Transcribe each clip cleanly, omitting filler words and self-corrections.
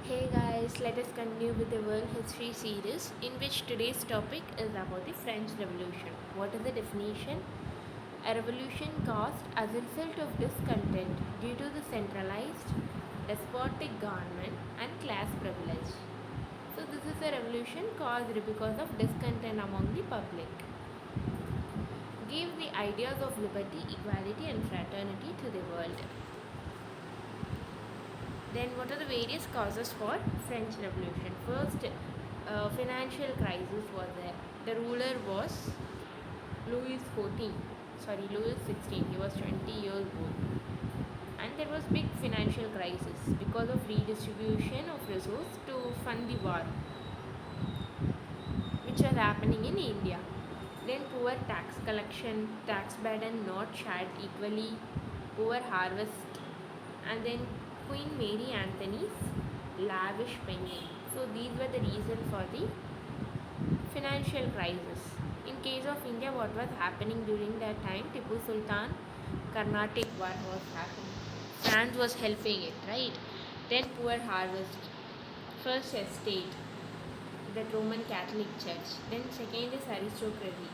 Hey guys, let us continue with the world history series in which today's topic is about the French Revolution. What is the definition? A revolution caused as a result of discontent due to the centralized despotic government and class privilege. So this is a revolution caused because of discontent among the public. Give the ideas of liberty, equality and fraternity to the world. Then what are the various causes for French Revolution? First, financial crisis was there. The ruler was Louis XIV. Louis XVI. He was 20 years old. And there was big financial crisis because of redistribution of resources to fund the war, which was happening in India. Then poor tax collection, tax burden not shared equally, poor harvest, and then Queen Mary Anthony's lavish spending. So these were the reason for the financial crisis. In case of India, what was happening during that time? Tipu Sultan, Carnatic war was happening. France was helping it, right? Then poor harvest. First estate, the Roman Catholic Church. Then second is aristocracy.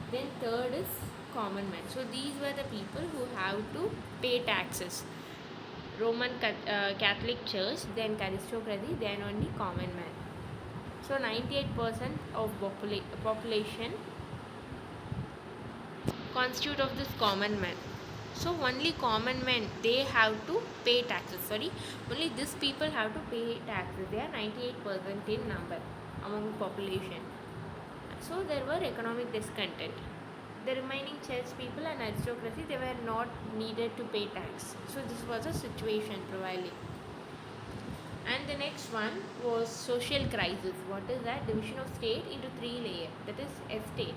Then third is common man. So these were the people who have to pay taxes. Roman Catholic Church, then aristocracy, then only common man. So 98% of population constitute of this common man. So only common men, they have to pay taxes. Only these people have to pay taxes. They are 98% in number among population. So there were economic discontent. The remaining church people and aristocracy, they were not needed to pay tax. So this was a situation prevailing. And the next one was social crisis. What is that? Division of state into three layers. That is estate.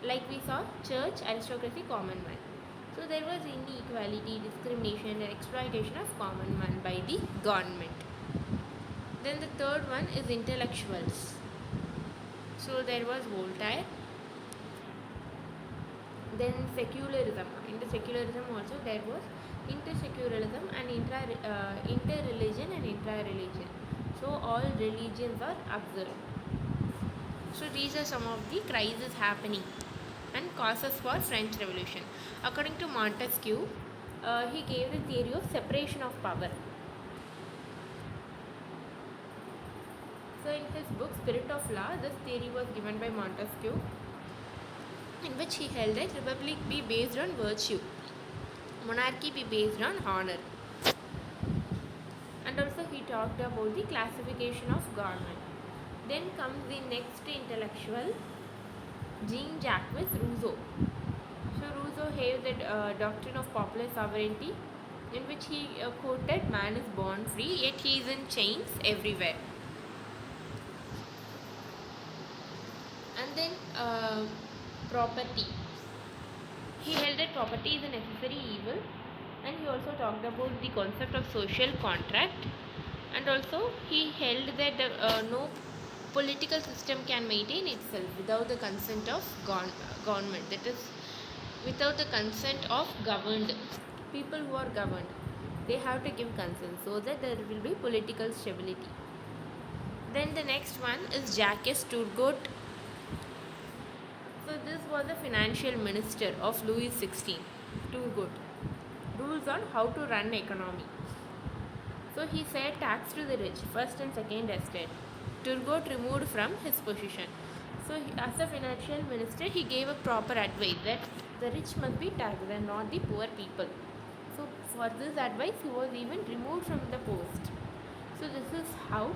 Like we saw, church, aristocracy, common man. So there was inequality, discrimination and exploitation of common man by the government. Then the third one is intellectuals. So there was Voltaire. Then secularism. In the secularism also there was intersecularism and inter-religion and intra-religion. So all religions are observed. So these are some of the crises happening and causes for French Revolution. According to Montesquieu, he gave the theory of separation of power. So in his book Spirit of Law, this theory was given by Montesquieu, in which he held that republic be based on virtue, monarchy be based on honor. And also he talked about the classification of government. Then comes the next intellectual, Jean-Jacques Rousseau. So Rousseau gave the doctrine of popular sovereignty, in which he quoted, man is born free, yet he is in chains everywhere. And then property. He held that property is a necessary evil, and he also talked about the concept of social contract, and also he held that no political system can maintain itself without the consent of government, that is without the consent of governed people who are governed. They have to give consent so that there will be political stability. Then the next one is Jacques Turgot. So this was the financial minister of Louis XVI. Turgot. Rules on how to run economy. So he said tax to the rich, first and second estate. Turgot removed from his position. So as a financial minister, he gave a proper advice that the rich must be taxed and not the poor people. So for this advice, he was even removed from the post. So this is how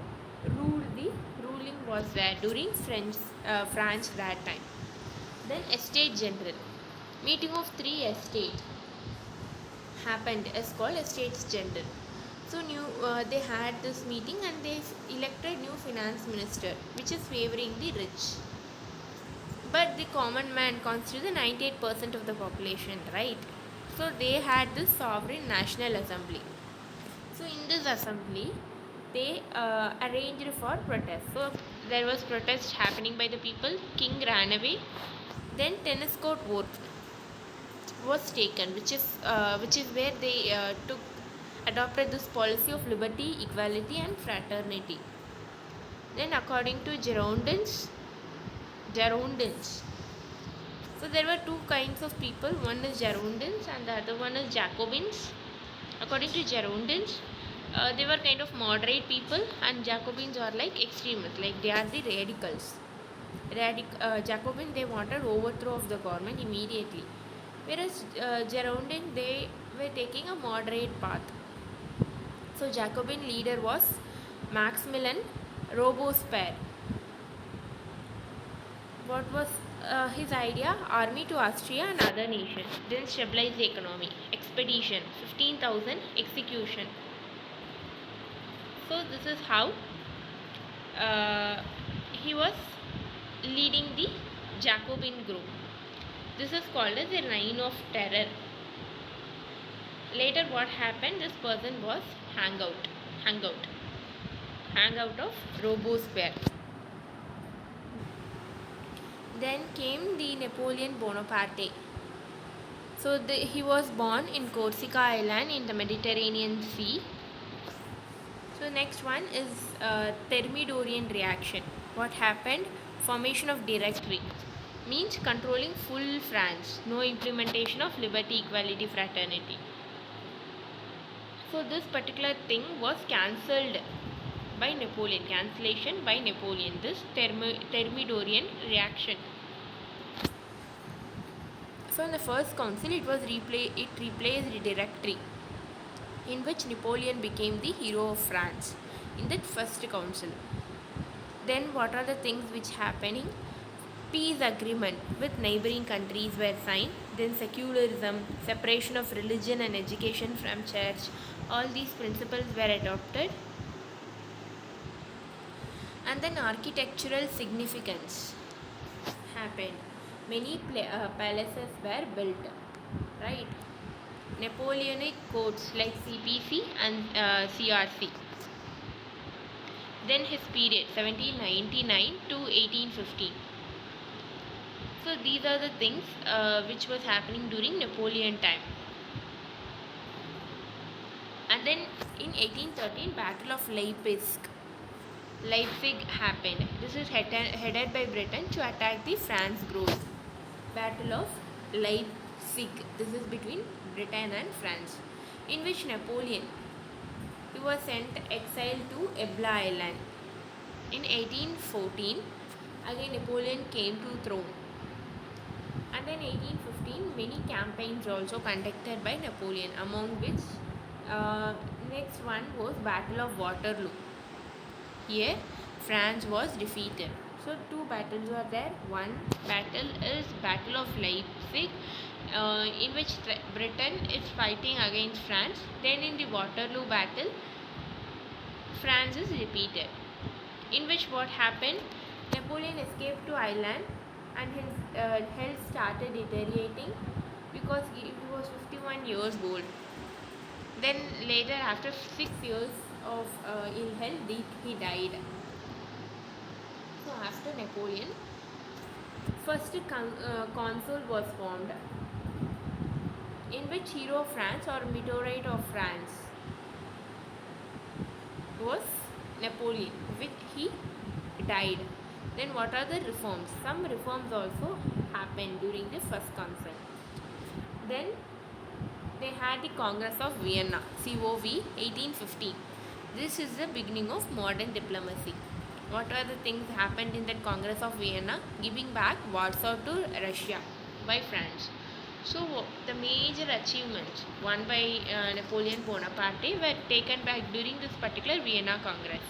the ruling was there during France that time. Then estate general. Meeting of three estates happened is called estates general. So they had this meeting and they elected new finance minister, which is favoring the rich. But the common man constitutes the 98% of the population, right? So they had this sovereign national assembly. So in this assembly, they arranged for protest. So there was protest happening by the people. King ran away. Then tennis court vote was taken, which is where they took adopted this policy of liberty, equality, and fraternity. Then, according to Girondins. So there were two kinds of people. One is Girondins and the other one is Jacobins. According to Girondins, they were kind of moderate people, and Jacobins are like extremists, like they are the radicals. Jacobin, they wanted overthrow of the government immediately, whereas Girondin, they were taking a moderate path. So Jacobin leader was Maximilian Robespierre. What was his idea? Army to Austria and other nations. Then stabilize the economy. Expedition. 15,000 execution. So this is how he was leading the Jacobin group. This is called as the Reign of Terror. Later what happened? This person was hang out of Robespierre. Then came the Napoleon Bonaparte. So he was born in Corsica Island in the Mediterranean Sea. So next one is Thermidorian reaction. What happened? Formation of Directory. Means controlling full France. No implementation of liberty, equality, fraternity. So this particular thing was cancelled by Napoleon. Cancellation by Napoleon. This Thermidorian reaction. So in the first council, it replaced the Directory, in which Napoleon became the hero of France in that first council. Then what are the things which happening? Peace agreement with neighboring countries were signed. Then secularism, separation of religion and education from church, all these principles were adopted. And then architectural significance happened. Many palaces were built, right? Napoleonic courts like CPC and CRC. Then his period 1799 to 1815. So these are the things which was happening during Napoleon time. And then in 1813, Battle of Leipzig happened. This is headed by Britain to attack the France growth. Battle of Leipzig. This is between Britain and France, in which Napoleon, he was sent exiled to Elba Island. In 1814, again Napoleon came to throne. And then 1815, many campaigns also conducted by Napoleon, among which next one was Battle of Waterloo. Here France was defeated. So two battles were there. One battle is Battle of Leipzig, in which Britain is fighting against France. Then in the Waterloo battle, France is defeated. In which what happened? Napoleon escaped to Ireland, and his health started deteriorating because he was 51 years old. Then later, after 6 years of ill health, he died. So after Napoleon, first council was formed, in which hero of France or meteorite of France was Napoleon, which he died. Then what are the reforms? Some reforms also happened during the first council. Then they had the Congress of Vienna, COV 1815. This is the beginning of modern diplomacy. What are the things happened in that Congress of Vienna? Giving back Warsaw to Russia by France. So the major achievements won by Napoleon Bonaparte were taken back during this particular Vienna Congress.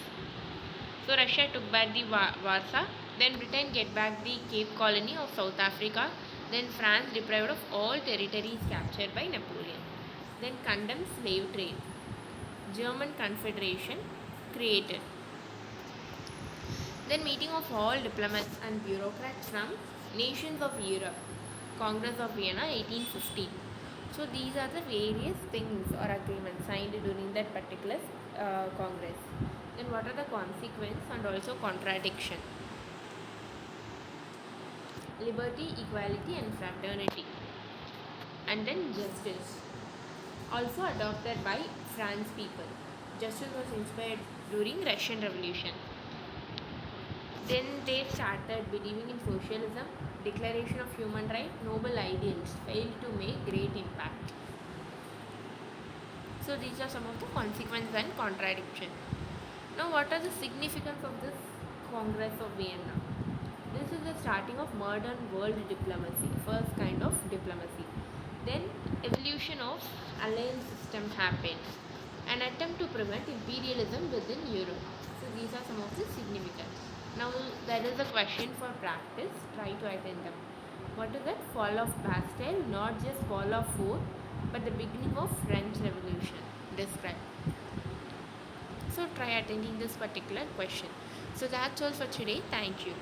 So Russia took back the Warsaw, then Britain get back the Cape Colony of South Africa, then France deprived of all territories captured by Napoleon. Then condemned slave trade. German Confederation created. Then meeting of all diplomats and bureaucrats from nations of Europe. Congress of Vienna 1815. So these are the various things or agreements signed during that particular Congress. Then what are the consequences and also contradiction? Liberty, equality and fraternity. And then justice. Also adopted by France people. Justice was inspired during Russian Revolution. Then they started believing in socialism, declaration of human rights, noble ideals failed to make great impact. So these are some of the consequences and contradiction. Now what are the significance of this Congress of Vienna? This is the starting of modern world diplomacy, first kind of diplomacy. Then evolution of alliance system happened, an attempt to prevent imperialism within Europe. So these are some of the significance. Now there is a question for practice, try to attend them. What is that? Fall of Bastille, not just fall of fort, but the beginning of French Revolution described. So try attending this particular question. So that's all for today. Thank you.